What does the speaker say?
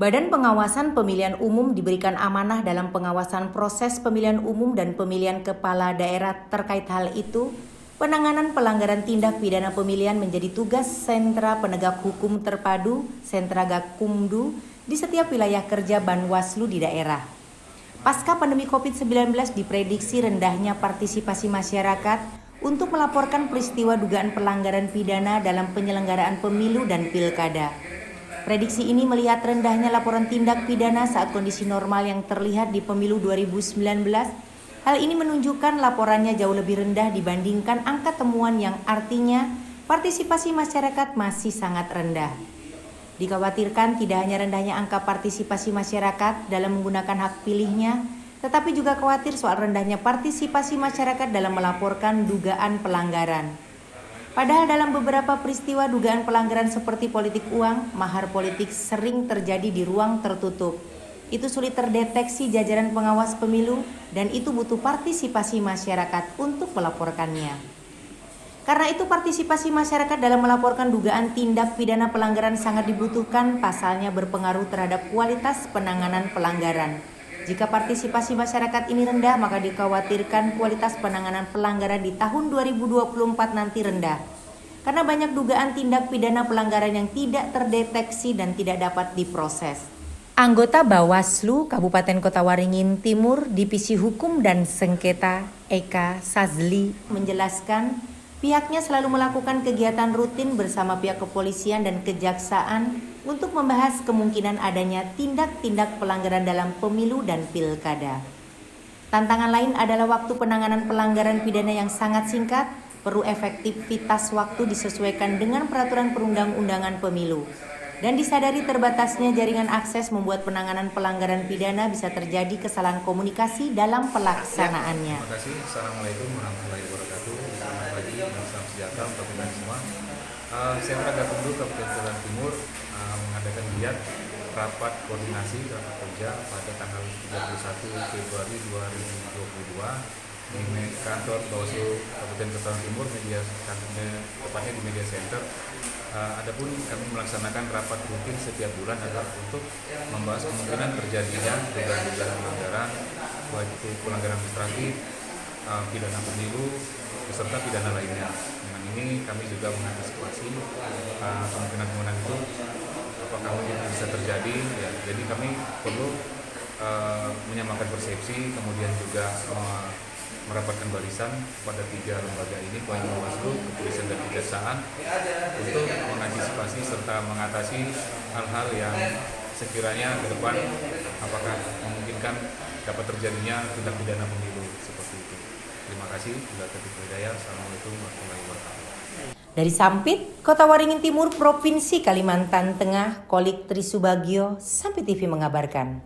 Badan Pengawasan Pemilihan Umum diberikan amanah dalam pengawasan proses pemilihan umum dan pemilihan kepala daerah. Terkait hal itu, penanganan pelanggaran tindak pidana pemilihan menjadi tugas Sentra Penegak Hukum Terpadu Sentra Gakumdu di setiap wilayah kerja Banwaslu di daerah. Pasca pandemi COVID-19 diprediksi rendahnya partisipasi masyarakat untuk melaporkan peristiwa dugaan pelanggaran pidana dalam penyelenggaraan pemilu dan pilkada. Prediksi ini melihat rendahnya laporan tindak pidana saat kondisi normal yang terlihat di pemilu 2019. Hal ini menunjukkan laporannya jauh lebih rendah dibandingkan angka temuan yang artinya partisipasi masyarakat masih sangat rendah. Dikhawatirkan tidak hanya rendahnya angka partisipasi masyarakat dalam menggunakan hak pilihnya, tetapi juga khawatir soal rendahnya partisipasi masyarakat dalam melaporkan dugaan pelanggaran. Padahal dalam beberapa peristiwa dugaan pelanggaran seperti politik uang, mahar politik sering terjadi di ruang tertutup. Itu sulit terdeteksi jajaran pengawas pemilu dan itu butuh partisipasi masyarakat untuk melaporkannya. Karena itu partisipasi masyarakat dalam melaporkan dugaan tindak pidana pelanggaran sangat dibutuhkan, pasalnya berpengaruh terhadap kualitas penanganan pelanggaran. Jika partisipasi masyarakat ini rendah, maka dikhawatirkan kualitas penanganan pelanggaran di tahun 2024 nanti rendah. Karena banyak dugaan tindak pidana pelanggaran yang tidak terdeteksi dan tidak dapat diproses. Anggota Bawaslu Kabupaten Kota Waringin Timur, Divisi Hukum dan Sengketa, Eka Sazli, menjelaskan pihaknya selalu melakukan kegiatan rutin bersama pihak kepolisian dan kejaksaan untuk membahas kemungkinan adanya tindak-tindak pelanggaran dalam pemilu dan pilkada. Tantangan lain adalah waktu penanganan pelanggaran pidana yang sangat singkat, perlu efektivitas waktu disesuaikan dengan peraturan perundang-undangan pemilu. Dan disadari terbatasnya jaringan akses membuat penanganan pelanggaran pidana bisa terjadi kesalahan komunikasi dalam pelaksanaannya. Terima kasih. Assalamualaikum warahmatullahi wabarakatuh. Selamat pagi dan salam sejahtera untuk kita semua. Sentra Gakumdu Kabupaten Kota Timur mengadakan giat rapat koordinasi rapat kerja pada tanggal 31 Februari 2022 di kantor Bawaslu Kabupaten Kota Timur, tepatnya di Media Center. Adapun kami melaksanakan rapat rutin setiap bulan adalah untuk membahas kemungkinan terjadinya dugaan pelanggaran, baik itu pelanggaran administratif, pidana pemilu, beserta pidana lainnya. Dengan ini kami juga mengantisipasi kemungkinan itu apakah mungkin bisa terjadi. Ya, jadi kami perlu menyamakan persepsi, kemudian juga merapatkan barisan pada 3 lembaga ini, baik Bawaslu, Kepolisian dan Kejaksaan, untuk mengantisipasi serta mengatasi hal-hal yang sekiranya ke depan apakah memungkinkan dapat terjadinya tindak pidana pemilu seperti itu. Terima kasih. Assalamualaikum warahmatullahi wabarakatuh. Dari Sampit, Kota Waringin Timur, Provinsi Kalimantan Tengah, Kolik Trisubagio, Sampit TV mengabarkan.